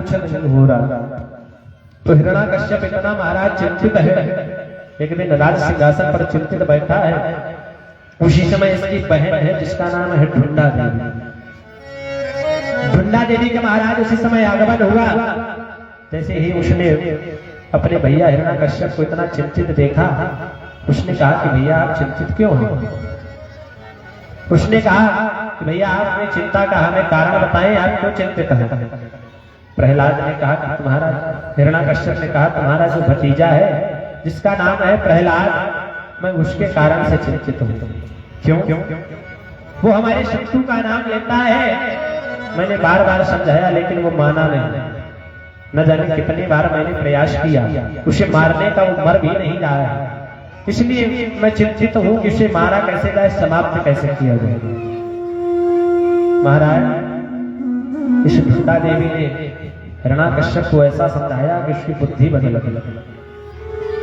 कुछ नहीं हो रहा। तो हिरण्याकश्यप इतना महाराज चिंतित है। एक दिन राज सिंहासन पर चिंतित बैठा है। उसी समय इसकी बहन है जिसका नाम है ढुंडा देवी। ढुंडा देवी के महाराज उसी समय आगमन हुआ। जैसे ही उसने अपने भैया हिरण्याकश्यप को इतना चिंतित देखा, उसने कहा कि भैया आप चिंतित क्यों हैं? उसने कहा कि भैया आप अपनी चिंता का हमें कारण बताएं, आप क्यों चिंतित हैं? प्रहलाद ने कहा कि तुम्हारा, हिरण्याकश्यप ने कहा तुम्हारा जो भतीजा है जिसका नाम है प्रहलाद, मैं उसके कारण से चिंतित हूं। क्यों? वो हमारे शत्रु का नाम लेता है। मैंने बार बार समझाया लेकिन वो माना नहीं। न जाने कितनी बार मैंने प्रयास किया, उसे मारने का वो मर भी नहीं रहा है। इसलिए मैं चिंतित हूं कि उसे मारा कैसे जाए, समाप्त कैसे किया जाए। महाराज इस ढुंडा देवी ने हिरण्याकश्यप को ऐसा समझाया कि उसकी बुद्धि बदल गई।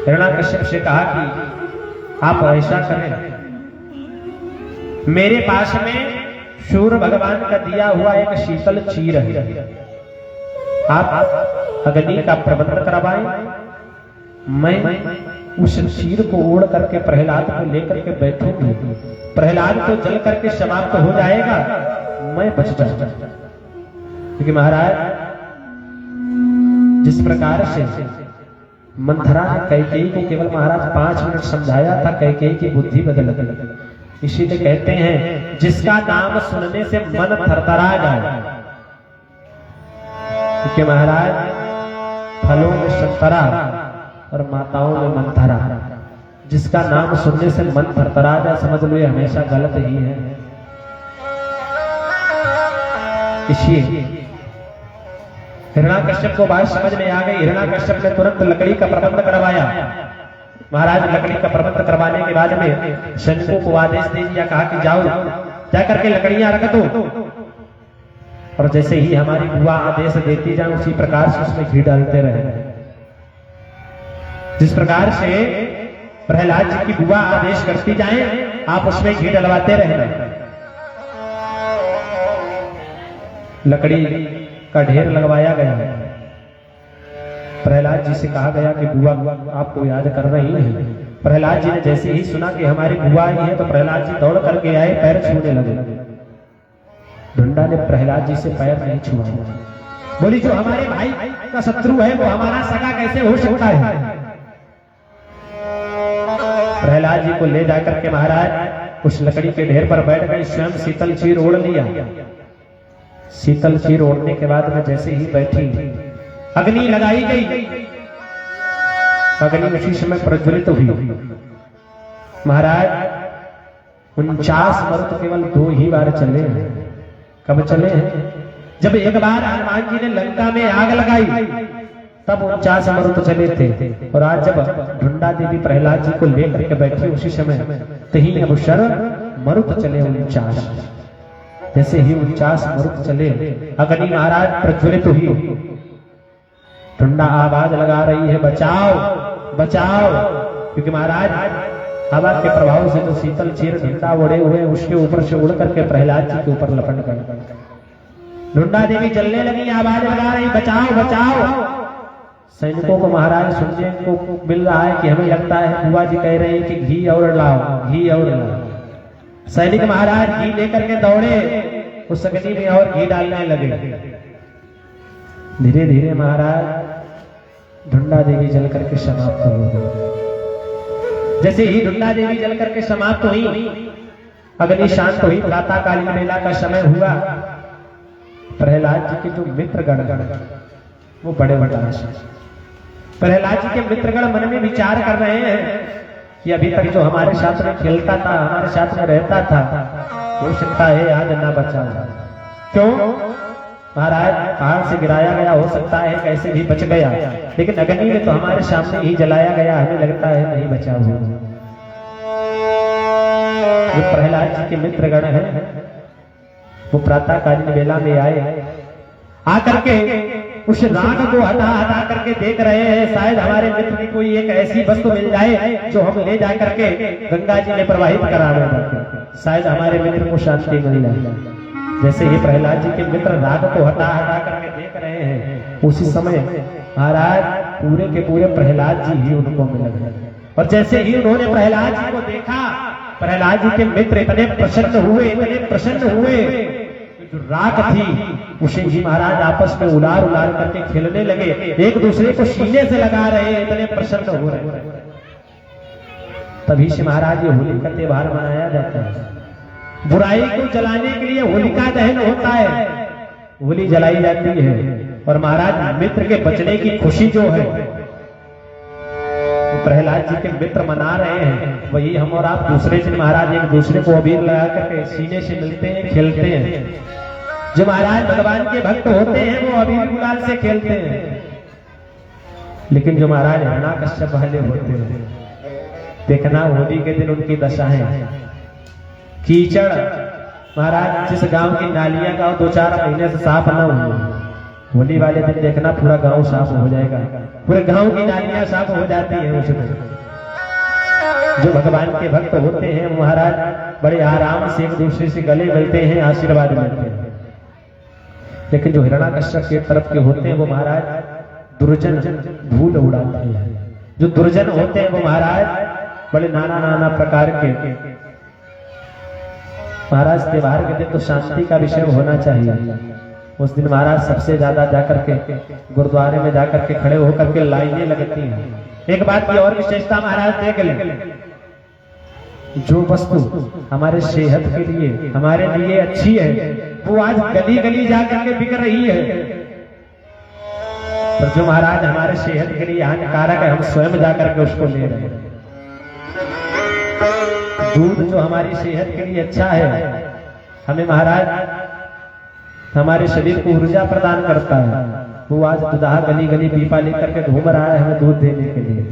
हिरण्याकश्यप से कहा कि आप ऐसा करें, मेरे पास में सूर्य भगवान का दिया हुआ एक शीतल चीर है, आप अग्नि का प्रबंध करवाएं। मैं उस चीर को ओढ़ करके प्रहलाद को लेकर के बैठूंगी। प्रहलाद को जल करके समाप्त हो जाएगा, मैं बच जाऊंगा। क्योंकि महाराज जिस प्रकार से मंथरा ने कैकेयी को केवल महाराज 5 मिनट समझाया था, कैकेयी की बुद्धि बदल गई। इसीलिए कहते हैं जिसका नाम सुनने से मन थरथरा जाए। क्योंकि महाराज फलों में संतरा और माताओं में मंथरा, जिसका नाम सुनने से मन थरथरा जाए समझ लो ये हमेशा गलत ही है। इसलिए हिरण्याकश्यप को बात समझ में आ गई। हिरण्याकश्यप ने तुरंत लकड़ी का प्रबंध करवाया। महाराज लकड़ी का प्रबंध करवाने के बाद में सैनिकों को आदेश दे दिया, कहा कि जाओ जाकर के लकड़ियां रख दो। और जैसे ही हमारी बुआ आदेश देती जाए उसी प्रकार से उसमें घी डालते रहे। जिस प्रकार से प्रहलाद जी की बुआ आदेश करती जाए आप उसमें घी डलवाते रहे। लकड़ी का ढेर लगवाया गया है। प्रहलाद जी से कहा गया कि बुआ आपको याद कर रही है। प्रहलाद जी ने जैसे ही सुना कि हमारी बुआ आई है तो प्रहलाद जी दौड़ करके आए, पैर छूने लगे। ढुंडा ने प्रहलाद जी से पैर नहीं छुआ। बोली जो हमारे भाई का शत्रु है वो हमारा सगा कैसे हो सकता है? प्रहलाद जी को ले जाकर के महाराज उस लकड़ी के ढेर पर बैठ गए, स्वयं शीतल चीर ओढ़ लिया। शीतल चीर ओढ़ने के बाद में जैसे ही बैठी, अग्नि लगाई गई। अग्नि उसी समय प्रज्वलित हुई। महाराज 49 मरुत केवल 2 ही बार चले हैं। कब चले हैं? जब एक बार हनुमान जी ने लंका में आग लगाई तब 49 मरुत चले थे। और आज जब ढुंडा देवी प्रहलाद जी को लेकर के बैठी उसी समय तही अवसर मरुत चले 49। जैसे ही 49 मरुत चले अग्नि महाराज प्रज्वलित हुई। ढुंडा आवाज लगा रही है बचाओ बचाओ। क्योंकि महाराज हवा के प्रभाव से जो शीतल चीर ढुंडा ओढ़े हुए उसके ऊपर से उड़ करके प्रहलाद जी के ऊपर लपट गए। ढुंडा देवी जलने लगी, आवाज लगा रही बचाओ बचाओ। सैनिकों को महाराज सुनने को मिल रहा है कि हमें लगता है बुआ जी कह रहे हैं कि घी और लाओ, घी और लाओ। सैनिक महाराज घी लेकर के दौड़े, उस अग्नि में और घी डालने लगे। धीरे धीरे महाराज ढुंडा देवी जल करके समाप्त हो गई। जैसे ही ढुंडा देवी जल करके समाप्त हुई, अग्नि शांत हुई, प्रातःकालीन बेला का समय हुआ। प्रहलाद जी के जो मित्रगण वो बड़े उदास। प्रहलाद जी के मित्रगण मन में विचार कर रहे हैं कि अभी तक जो हमारे साथ में खेलता था, हमारे साथ में रहता था, हो सकता है आज ना बचा। क्यों? महाराज पहाड़ से गिराया गया, हो सकता है कैसे भी बच गया, लेकिन अग्नि में तो हमारे सामने ही जलाया गया, हमें लगता है नहीं बचा हुआ। जो प्रहलाद जी के मित्रगण हैं वो प्रातःकालीन बेला में आए, आकर के उस राग को हटा हटा करके देख रहे हैं शायद हमारे मित्र की कोई एक ऐसी वस्तु मिल जाए जो हम ले जा करके गंगा जी में प्रवाहित करा दें, शायद हमारे मित्र को शांति मिल जाए। जैसे ही प्रहलाद जी के मित्र राग को हटा हटा करके देख रहे हैं उसी समय महाराज पूरे के पूरे प्रहलाद जी ही उनको मिल गए। और जैसे ही उन्होंने प्रहलाद जी को देखा, प्रहलाद जी के मित्र इतने प्रसन्न हुए, जो राख थी उसे जी महाराज आपस में उलार करके खेलने लगे, एक दूसरे को सीने से लगा रहे, इतने प्रसन्न हो रहे। तभी से महाराज ये होली का त्योहार मनाया जाता है। बुराई को जलाने के लिए होलिका दहन होता है, होली जलाई जाती है। और महाराज मित्र के बचने की खुशी जो है प्रहलाद जी के मित्र मना रहे हैं, वही हम और आप दूसरे दिन महाराज एक दूसरे को अबीर लगा करके सीने से मिलते हैं, खेलते हैं। जो महाराज भगवान के भक्त होते हैं वो अबीर गुलाल से खेलते हैं, लेकिन जो महाराज हिरण्याकश्यप वाले होते हैं, देखना होली के दिन उनकी दशाएं कीचड़। महाराज जिस गांव की नालियां का 2-4 महीने से साफ न हुई, होली वाले दिन देखना पूरा गांव साफ हो जाएगा, पूरे गांव की नालियां साफ हो जाती है उस दिन। जो भगवान के भक्त होते हैं महाराज बड़े आराम से एक दूसरे से गले मिलते हैं, आशीर्वाद मिलते हैं। लेकिन जो हिरण्याकश्यप के तरफ के होते हैं वो महाराज दुर्जन धूल उड़ाते हैं। जो दुर्जन होते हैं वो महाराज बड़े नाना प्रकार के। महाराज त्योहार के दिन तो शांति का विषय होना चाहिए। उस दिन महाराज सबसे ज्यादा जाकर के गुरुद्वारे में जाकर के खड़े होकर के लाइनें लगती हैं। एक बात की और विशेषता महाराज देख लें, जो वस्तु हमारे सेहत के लिए हमारे लिए अच्छी है वो आज गली गली जाकर के बिक रही है, पर जो महाराज हमारे सेहत के लिए हानिकारक है हम स्वयं जाकर के उसको ले रहे हैं। दूध जो हमारी सेहत के लिए अच्छा है, हमें महाराज हमारे शरीर को ऊर्जा प्रदान करता है, वो आज दुधाहा गली गली पीपा लेकर के घूम रहा है हमें दूध देने के लिए।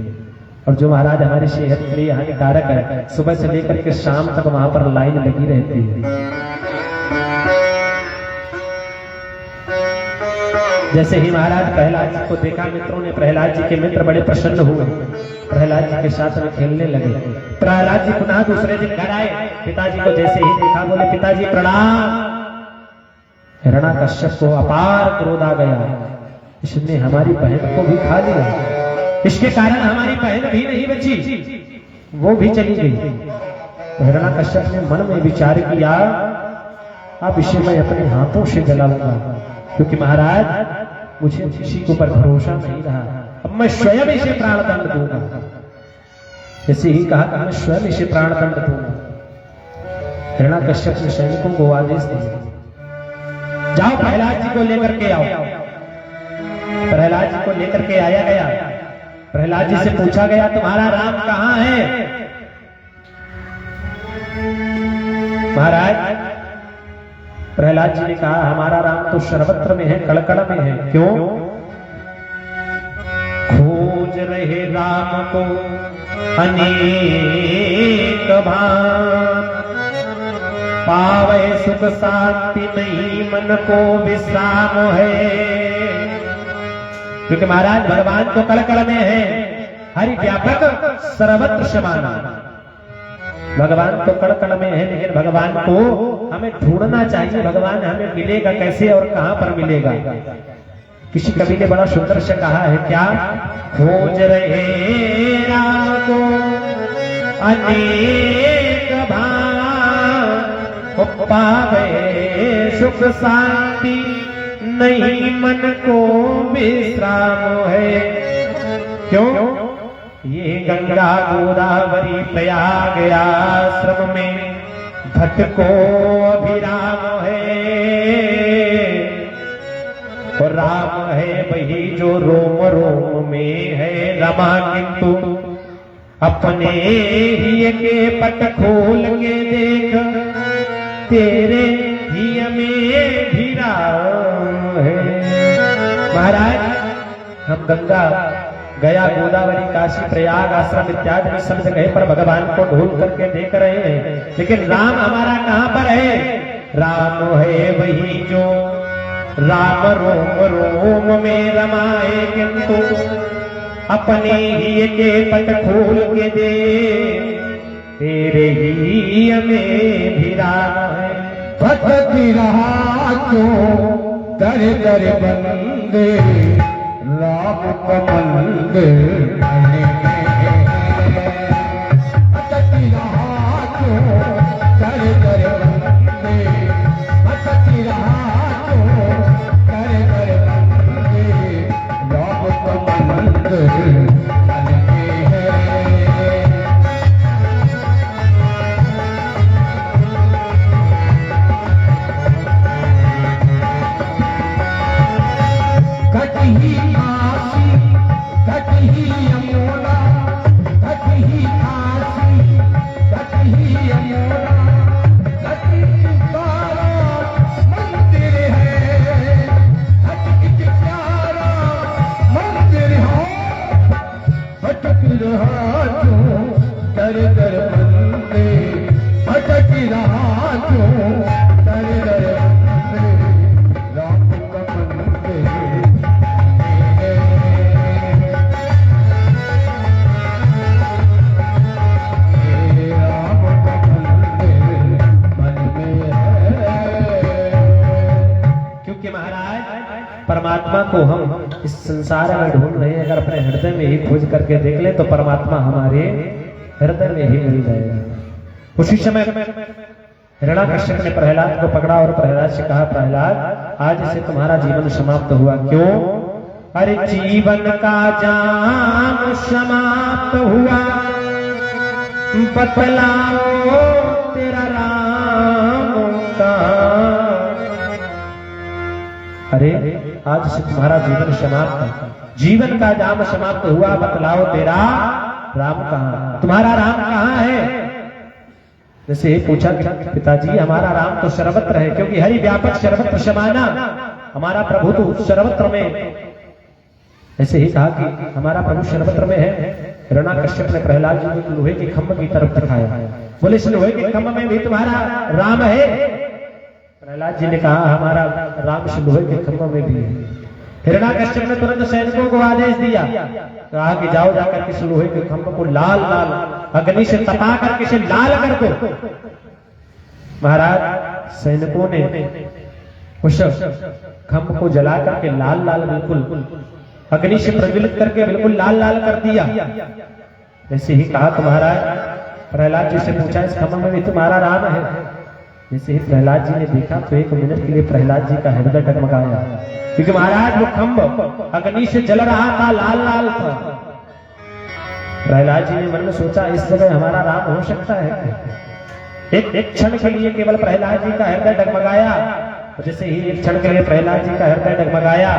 और जो महाराज हमारी सेहत के लिए हानिकारक है, सुबह से लेकर के शाम तक वहां पर लाइन लगी रहती है। जैसे ही महाराज प्रहलाद जी को देखा, मित्रों ने प्रहलाद जी के मित्र बड़े प्रसन्न हुए, प्रहलाद जी के साथ में खेलने लगे। प्रहलाद जी पुनः दूसरे दिन घर आए, पिताजी को जैसे ही देखा बोले पिताजी प्रणाम। हिरण्याकश्यप को अपार क्रोध आ गया, इसने हमारी बहन को भी खा लिया, इसके कारण हमारी बहन भी नहीं बची, वो भी चली गई। तो हिरण्याकश्यप ने मन में विचार किया, अब इसे मैं अपने हाथों से जलाऊंगा, क्योंकि महाराज मुझे किसी के ऊपर भरोसा नहीं रहा, अब मैं स्वयं इसे प्राणदंड दूंगा। ऐसे ही कहा कि मैं स्वयं इसे प्राणदंड दूंगा। हिरण्याकश्यप ने सैनिकों को आदेश दिया, जाओ प्रहलाद जी को लेकर के आओ। प्रहलाद जी को लेकर के आया गया। प्रहलाद जी से पूछा गया तुम्हारा राम कहां है? महाराज प्रहलाद जी ने कहा हमारा राम तो सर्वत्र में है, कड़कड़ में है। क्यों? खोज रहे राम को अनेक भान, पावे सुख शांति नहीं मन को विश्राम है। क्योंकि महाराज भगवान तो कड़कड़ में है, हरि व्यापक सर्वत्र समाना। भगवान तो कड़कड़ में है, लेकिन भगवान को हमें ढूंढना चाहिए। भगवान हमें मिलेगा कैसे और कहां पर मिलेगा? किसी कवि ने बड़ा सुंदर से कहा है, क्या? खोज रहे राम को अनेक भान, पावे सुख शांति नहीं मन को विश्राम है। क्यों? ये गंगा गोदावरी प्रयाग आश्रम में भटको अभिराम है, और राम है वही जो रोम रोम में है रमा, किंतु अपने ही के पट खोल के देख तेरे ही में भी राम है। महाराज हम गंगा गया गोदावरी काशी प्रयाग आश्रम इत्यादि सब जगह पर भगवान को ढूंढ करके देख रहे हैं, लेकिन राम हमारा कहां पर है? राम है वही जो राम रोम रोम में रमाए, किंतु अपने ही के पट खोल के दे तेरे ही में भी राम है। भटक रहा क्यों दर दर बंदे, राम कमल बने अटकी रहा क्यों कर कर बंदे अटकी रहा क्यों कर कर बंदे राम कमल बने कटही काशी कटही यमुना कटही काशी कटही यमुना कटही प्यारा मंदिर है कटही प्यारा मंदिर है भटक रहा क्यों कर कर बंदे भटक रहा क्यों कर कर बंदे राम का मंदिर परमात्मा को हम इस संसार में ढूंढ रहे हैं, अगर अपने हृदय में ही खोज करके देख ले तो परमात्मा हमारे हृदय में ही मिल जाएगा। उसी समय हिरण्याकश्यप ने प्रहलाद को पकड़ा और प्रहलाद से कहा, प्रहलाद आज से तुम्हारा जीवन समाप्त हुआ। क्यों? अरे जीवन का जाम समाप्त हुआ, बतलाओ तेरा राम का। अरे आज से तुम्हारा जीवन समाप्त है, जीवन का जाम समाप्त हुआ, बतलाओ तेरा राम कहाँ, तुम्हारा राम कहाँ है। जैसे ही पूछा कि पिताजी हमारा राम तो सर्वत्र है, क्योंकि हरि व्यापक सर्वत्र समाना, हमारा प्रभु तो सर्वत्र में। ऐसे ही कहा कि हमारा प्रभु सर्वत्र में है। हिरण्याकश्यप ने प्रहलाद जी को लोहे के खंभ की तरफ दिखाया, बोले इस लोहे के खंभ में भी तुम्हारा राम है। प्रहलाद जी ने कहा हमारा राम इस लोहे के खंभ में भी है। हिरण्याकश्यप ने तुरंत सैनिकों को आदेश दिया, कहा कि जाओ जाकर किस लोहे के खंभ को लाल लाल अग्नि से तपा कर किसे लाल कर दो। महाराज सैनिकों ने उस खंभ को जला करके लाल लाल बिल्कुल अग्नि से प्रज्वलित करके बिल्कुल लाल लाल कर दिया। जैसे ही कहा तो महाराज प्रहलाद जी से पूछा इस खंभ में भी तुम्हारा राम है। जैसे ही प्रहलाद जी ने देखा तो एक मिनट के लिए प्रहलाद जी का हृदय डगमगाया, क्योंकि महाराज वो खंभ अग्नि से जल रहा था, लाल लाल था। प्रहलाद जी ने मन में सोचा इस जगह हमारा राम हो सकता है। एक क्षण के लिए केवल प्रहलाद जी का हृदय डगमगाया। जैसे ही एक क्षण के लिए प्रहलाद जी का हृदय डगमगाया,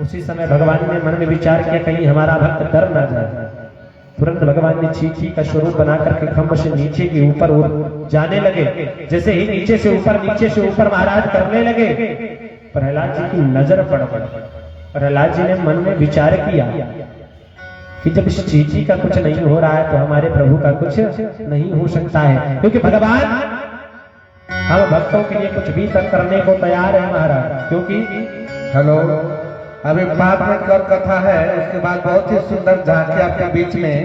उसी समय भगवान ने मन में विचार किया कहीं हमारा भक्त डर ना जाए। तुरंत भगवान ने चींटी का स्वरूप बनाकर के खंभ से नीचे के ऊपर जाने लगे। जैसे ही नीचे से ऊपर महाराज करने लगे, प्रहलाद जी की नजर पड़ गई। प्रहलाद जी ने मन में विचार किया कि जब इस चींटी का कुछ नहीं हो रहा है तो हमारे प्रभु का कुछ नहीं हो सकता है, क्योंकि भगवान हम भक्तों के लिए कुछ भी करने को तैयार है महाराज। क्योंकि हेलो, अभी बाद में कर कथा है, उसके बाद बहुत ही सुंदर झांकी आपके बीच में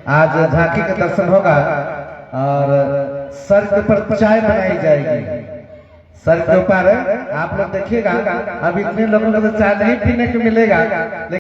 आज झांकी का दर्शन होगा और सर के ऊपर चाय बनाई जाएगी। सर के ऊपर आप लोग देखिएगा, अब इतने लोगों को तो चाय नहीं पीने को मिलेगा।